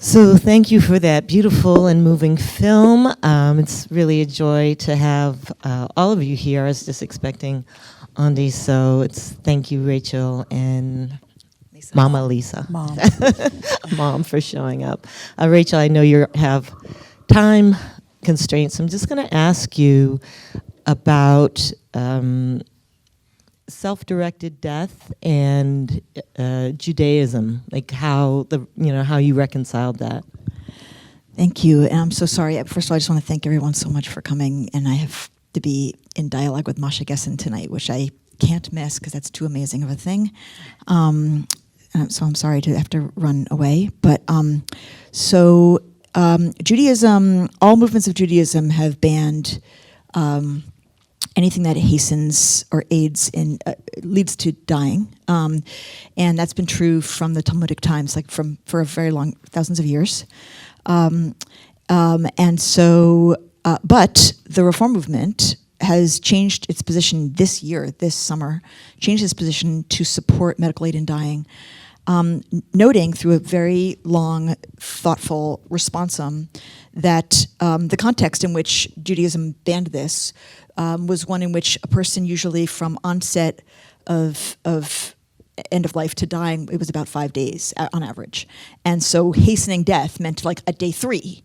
So thank you for that beautiful and moving film. It's really a joy to have all of you here. I was just expecting Ondi, so thank you, Rachel and Lisa. Mama Lisa. Mom. Mom for showing up. Rachel, I know you have time constraints. I'm just going to ask you about self-directed death and Judaism, like how you reconciled that. Thank you, and I'm so sorry. First of all, I just want to thank everyone so much for coming, and I have to be in dialogue with Masha Gessen tonight, which I can't miss because that's too amazing of a thing. So I'm sorry to have to run away. But Judaism, all movements of Judaism have banned anything that hastens or aids in leads to dying, and that's been true from the Talmudic times, for a very long, thousands of years. But the Reform movement has changed its position this summer, changed its position to support medical aid in dying, noting through a very long, thoughtful responsum that the context in which Judaism banned this was one in which a person, usually from onset of end of life to dying, it was about 5 days on average. And so hastening death meant like at day 3.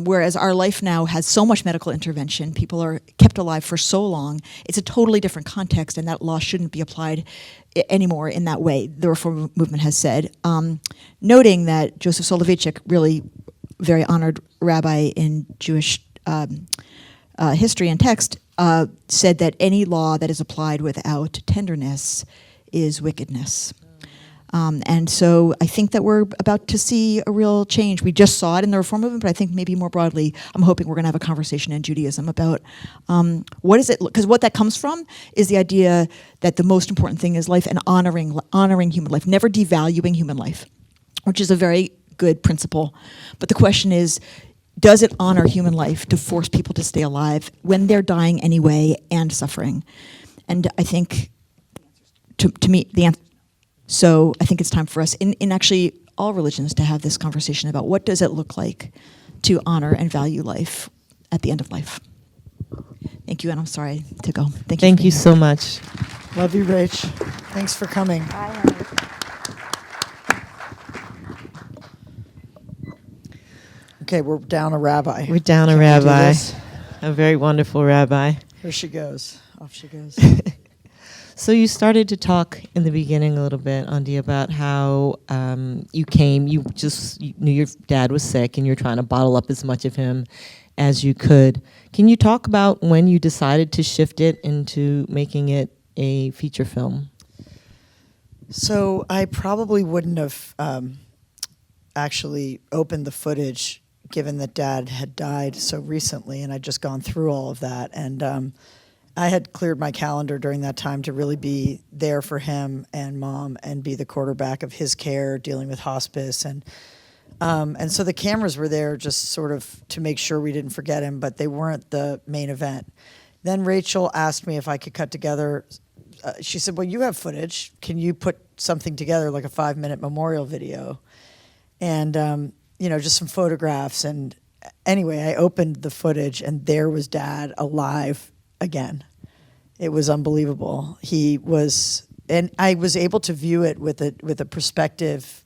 Whereas our life now has so much medical intervention, people are kept alive for so long, it's a totally different context, and that law shouldn't be applied anymore in that way, the Reform movement has said. Noting that Joseph Soloveitchik, really very honored rabbi in Jewish history and text, said that any law that is applied without tenderness is wickedness. And so I think that we're about to see a real change. We just saw it in the Reform movement, but I think maybe more broadly, I'm hoping we're going to have a conversation in Judaism about what is it, because what that comes from is the idea that the most important thing is life and honoring human life, never devaluing human life, which is a very good principle. But the question is, does it honor human life to force people to stay alive when they're dying anyway and suffering? And I think, to me, the answer. So I think it's time for us, in actually all religions, to have this conversation about what does it look like to honor and value life at the end of life. Thank you, and I'm sorry to go. Thank you so much. Love you, Rach. Thanks for coming. Okay, we're down a rabbi. We're down a rabbi, a very wonderful rabbi. Here she goes. Off she goes. So you started to talk in the beginning a little bit, Ondi, about how you knew your dad was sick and you're trying to bottle up as much of him as you could. Can you talk about when you decided to shift it into making it a feature film? So I probably wouldn't have actually opened the footage given that Dad had died so recently, and I'd just gone through all of that. And I had cleared my calendar during that time to really be there for him and Mom and be the quarterback of his care, dealing with hospice. And so the cameras were there just sort of to make sure we didn't forget him, but they weren't the main event. Then Rachel asked me if I could cut together. She said, well, you have footage. Can you put something together, like a 5-minute memorial video? And, just some photographs. And anyway, I opened the footage, and there was Dad alive again. It was unbelievable. He was, and I was able to view it with a perspective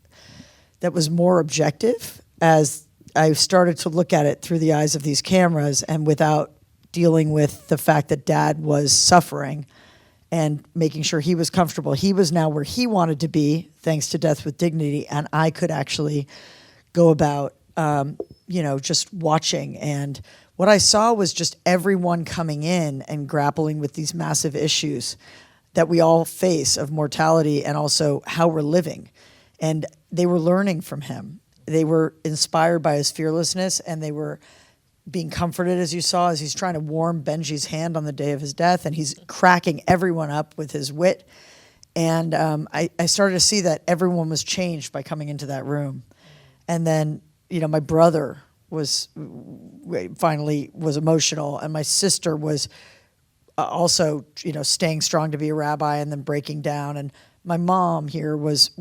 that was more objective as I started to look at it through the eyes of these cameras and without dealing with the fact that Dad was suffering and making sure he was comfortable. He was now where he wanted to be, thanks to Death with Dignity, and I could actually go about, just watching. And what I saw was just everyone coming in and grappling with these massive issues that we all face of mortality and also how we're living. And they were learning from him. They were inspired by his fearlessness, and they were being comforted, as you saw, as he's trying to warm Benji's hand on the day of his death, and he's cracking everyone up with his wit. And I started to see that everyone was changed by coming into that room. And then, my brother finally was emotional, and my sister was also, staying strong to be a rabbi and then breaking down. And my mom here was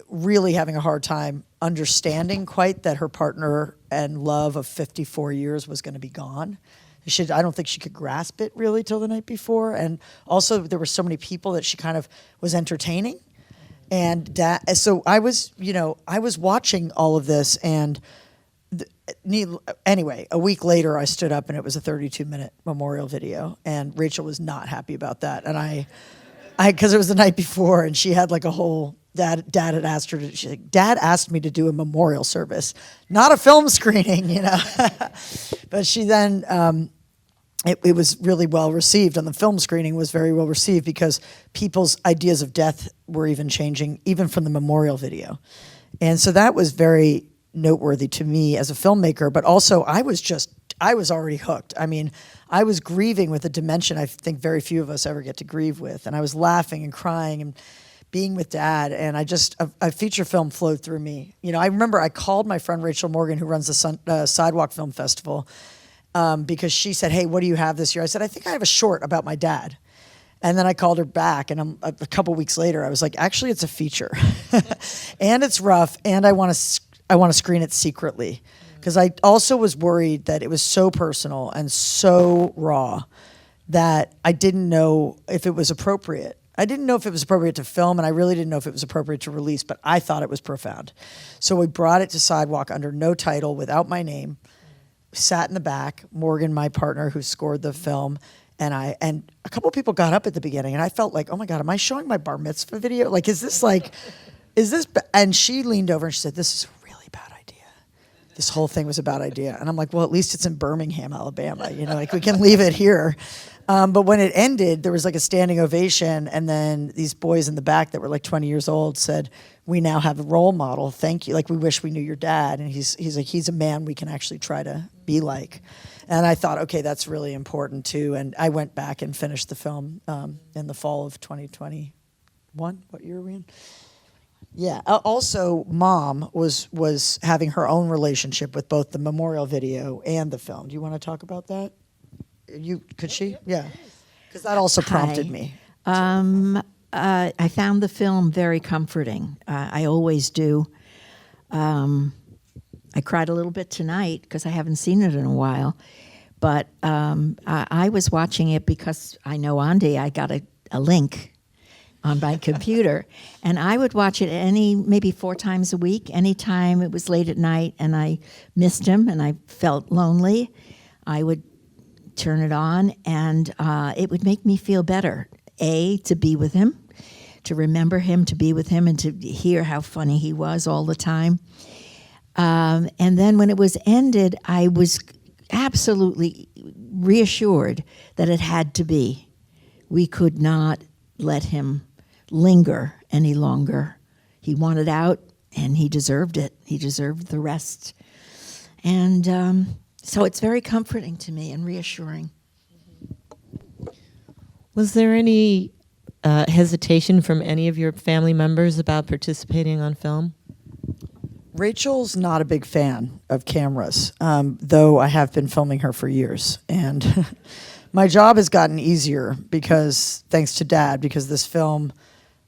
really having a hard time understanding quite that her partner and love of 54 years was going to be gone. I don't think she could grasp it really till the night before. And also there were so many people that she kind of was entertaining. And so I was watching all of this, and anyway, a week later I stood up and it was a 32-minute memorial video, and Rachel was not happy about that. And I because it was the night before, and she had like a whole, Dad had asked her to, she's like, Dad asked me to do a memorial service, not a film screening, you know. But she then, it was really well received, and the film screening was very well received because people's ideas of death were even changing, even from the memorial video. And so that was very noteworthy to me as a filmmaker, but also I was already hooked. I mean, I was grieving with a dimension I think very few of us ever get to grieve with. And I was laughing and crying and being with Dad, and a feature film flowed through me. You know, I remember I called my friend Rachel Morgan, who runs the Sidewalk Film Festival, because she said, hey, what do you have this year? I said, I think I have a short about my dad. And then I called her back, and a couple weeks later, I was like, actually, it's a feature. And it's rough, and I want to screen it secretly. Because I also was worried that it was so personal and so raw that I didn't know if it was appropriate. I didn't know if it was appropriate to film, and I really didn't know if it was appropriate to release, but I thought it was profound. So we brought it to Sidewalk under no title, without my name, sat in the back, Morgan, my partner who scored the film, and a couple of people got up at the beginning, and I felt like, oh my God, am I showing my bar mitzvah video? Like, is this, and she leaned over and she said, this is a really bad idea. This whole thing was a bad idea. And I'm like, well, at least it's in Birmingham, Alabama, you know, like we can leave it here. But when it ended, there was like a standing ovation, and then these boys in the back that were like 20 years old said, we now have a role model. Thank you. Like, we wish we knew your dad. And he's like, he's a man we can actually try to be like. And I thought, okay, that's really important too. And I went back and finished the film in the fall of 2021. What year are we in? Yeah. Also, Mom was having her own relationship with both the memorial video and the film. Do you want to talk about that? Could she? Yeah. Because that also prompted me. I found the film very comforting. I always do. I cried a little bit tonight because I haven't seen it in a while. But I was watching it because I know Ondi. I got a link on my computer. And I would watch it maybe 4 times a week. Anytime it was late at night and I missed him and I felt lonely, I would turn it on, and it would make me feel better. To be with him, to remember him, to be with him, and to hear how funny he was all the time. And then when it was ended, I was absolutely reassured that it had to be. We could not let him linger any longer. He wanted out, and he deserved it. He deserved the rest. And so it's very comforting to me and reassuring. Was there any hesitation from any of your family members about participating on film? Rachel's not a big fan of cameras, though I have been filming her for years. And my job has gotten easier because, thanks to Dad, because this film,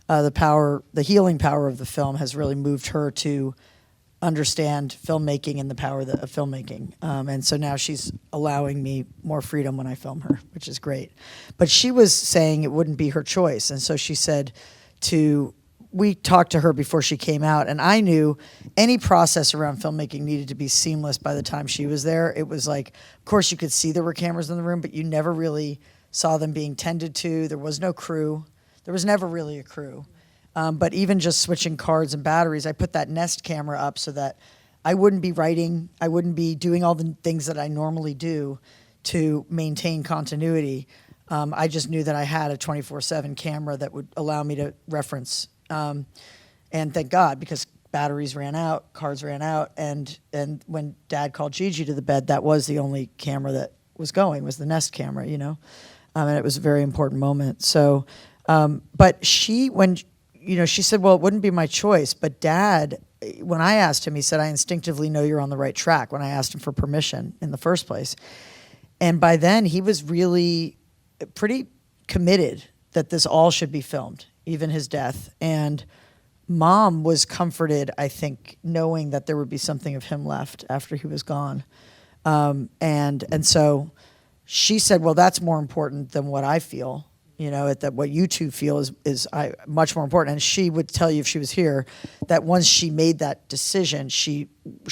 the healing power of the film has really moved her to understand filmmaking and the power of filmmaking. And so now she's allowing me more freedom when I film her, which is great. But she was saying it wouldn't be her choice. And so she said we talked to her before she came out, and I knew any process around filmmaking needed to be seamless by the time she was there. It was like, of course you could see there were cameras in the room, but you never really saw them being tended to. There was no crew. There was never really a crew. But even just switching cards and batteries, I put that Nest camera up so that I wouldn't be writing, I wouldn't be doing all the things that I normally do to maintain continuity. I just knew that I had a 24/7 camera that would allow me to reference. And thank God, because batteries ran out, cards ran out, and when Dad called Gigi to the bed, that was the only camera that was going, was the Nest camera, you know? And it was a very important moment. So, but she said, well, it wouldn't be my choice. But Dad, when I asked him, he said, I instinctively know you're on the right track, when I asked him for permission in the first place. And by then, he was really pretty committed that this all should be filmed, even his death. And Mom was comforted, I think, knowing that there would be something of him left after he was gone. And so she said, well, that's more important than what I feel. That what you two feel is much more important. And she would tell you if she was here that once she made that decision, she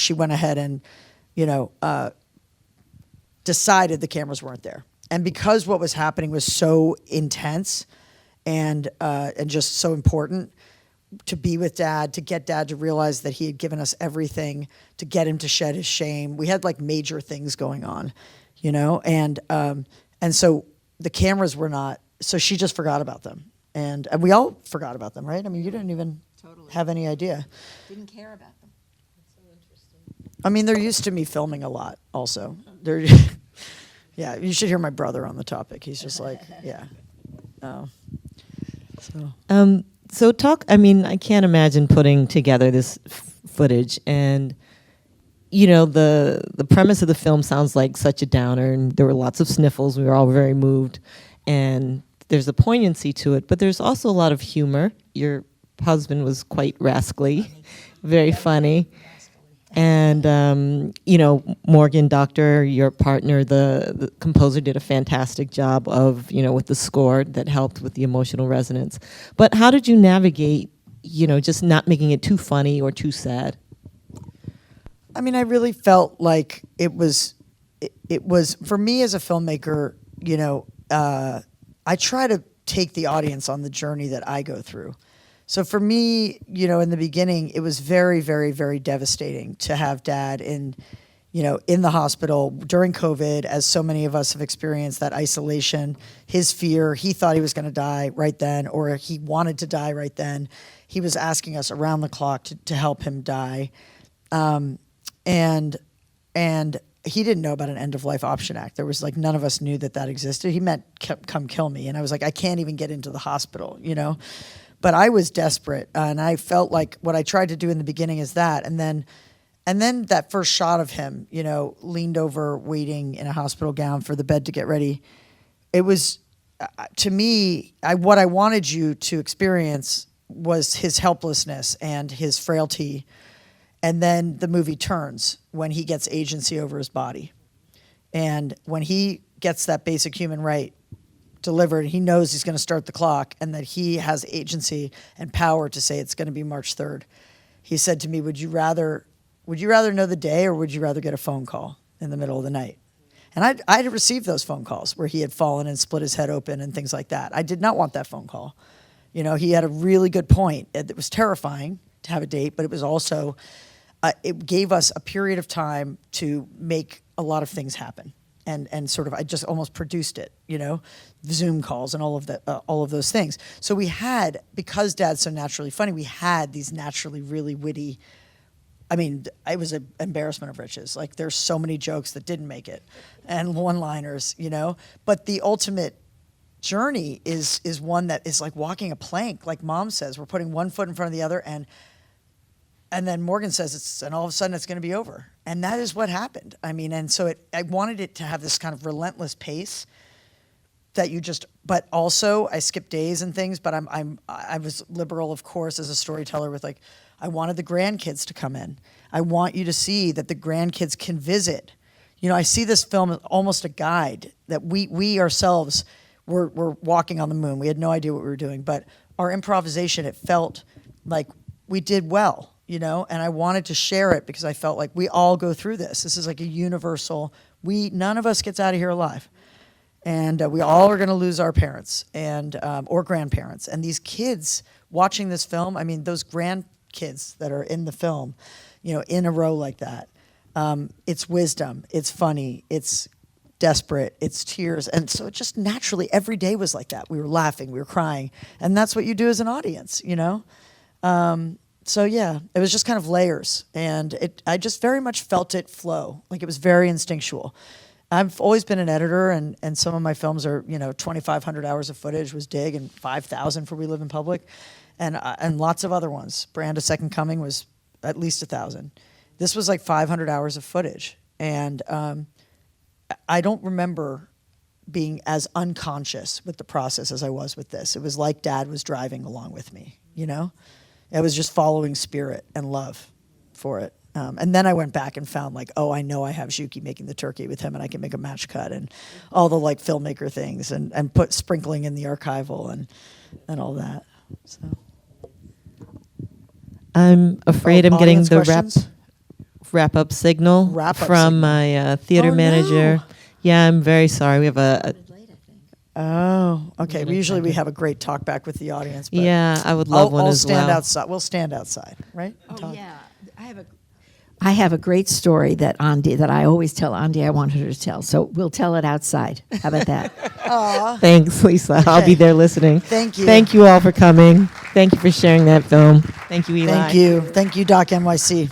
went ahead and, decided the cameras weren't there. And because what was happening was so intense and just so important, to be with Dad, to get Dad to realize that he had given us everything, to get him to shed his shame. We had like major things going on, and so the cameras were not. So she just forgot about them, and we all forgot about them, right? I mean, you didn't even have any idea. Didn't care about them. That's so interesting. I mean, they're used to me filming a lot. Also, they're yeah. You should hear my brother on the topic. He's just like, yeah. Oh, so. So I can't imagine putting together this footage, and the premise of the film sounds like such a downer, and there were lots of sniffles. We were all very moved, and there's a poignancy to it, but there's also a lot of humor. Your husband was quite rascally, very funny. And, Morgan, Doctor, your partner, the composer, did a fantastic job of, with the score that helped with the emotional resonance. But how did you navigate, just not making it too funny or too sad? I mean, I really felt like it was for me as a filmmaker, I try to take the audience on the journey that I go through. So for me, in the beginning, it was very, very, very devastating to have Dad in the hospital during COVID, as so many of us have experienced that isolation, his fear. He thought he was going to die right then, or he wanted to die right then. He was asking us around the clock to help him die. And he didn't know about an end-of-life option act. There was none of us knew that existed. He meant come kill me. And I was like, I can't even get into the hospital, But I was desperate, and I felt like what I tried to do in the beginning is that, and then that first shot of him, leaned over, waiting in a hospital gown for the bed to get ready. It was, to me, what I wanted you to experience was his helplessness and his frailty, and then the movie turns when he gets agency over his body, and when he gets that basic human right delivered, he knows he's going to start the clock and that he has agency and power to say it's going to be March 3rd. He said to me, would you rather know the day, or would you rather get a phone call in the middle of the night? And I had received those phone calls where he had fallen and split his head open and things like that. I did not want that phone call. He had a really good point. It was terrifying to have a date, but it was also, it gave us a period of time to make a lot of things happen. And sort of, I just almost produced it, Zoom calls and all of those things. So we had, because Dad's so naturally funny, we had these naturally really witty. I mean, it was an embarrassment of riches. Like, there's so many jokes that didn't make it, and one-liners, But the ultimate journey is one that is like walking a plank, like Mom says. We're putting one foot in front of the other, and then Morgan says and all of a sudden it's going to be over. And that is what happened. I mean, and so I wanted it to have this kind of relentless pace that but also I skipped days and things, but I was liberal, of course, as a storyteller with I wanted the grandkids to come in. I want you to see that the grandkids can visit. I see this film as almost a guide that we ourselves were walking on the moon. We had no idea what we were doing, but our improvisation, it felt like we did well. And I wanted to share it because I felt like we all go through this. This is like a universal, none of us gets out of here alive. And we all are going to lose our parents and or grandparents. And these kids watching this film, I mean, those grandkids that are in the film, in a row like that, it's wisdom, it's funny, it's desperate, it's tears. And so it just naturally, every day was like that. We were laughing, we were crying. And that's what you do as an audience, So yeah, it was just kind of layers, and I just very much felt it flow. Like, it was very instinctual. I've always been an editor, and some of my films are 2,500 hours of footage was Dig, and 5,000 for We Live in Public, and lots of other ones. Brand: A Second Coming was at least 1,000. This was like 500 hours of footage, and I don't remember being as unconscious with the process as I was with this. It was like Dad was driving along with me, It was just following spirit and love for it. And then I went back and found like, oh, I know I have Zhuki making the turkey with him, and I can make a match cut and all the like filmmaker things, and put sprinkling in the archival and all that. So I'm afraid I'm getting audience the questions? wrap up signal Wrap-up from signal. my theater Oh, manager. no. Yeah, I'm very sorry. We have a Oh, okay. Minute, Usually we second. have a great talk back with the audience. But yeah. I would love one I'll as stand well. outside. We'll stand outside, right? and talk? I have a great story that I always tell Ondi I want her to tell. So we'll tell it outside. How about that? Aw, Thanks, Lisa. I'll Okay. be there listening. Thank you. Thank you all for coming. Thank you for sharing that film. Thank you, Eli. Thank you. Thank you, Doc NYC.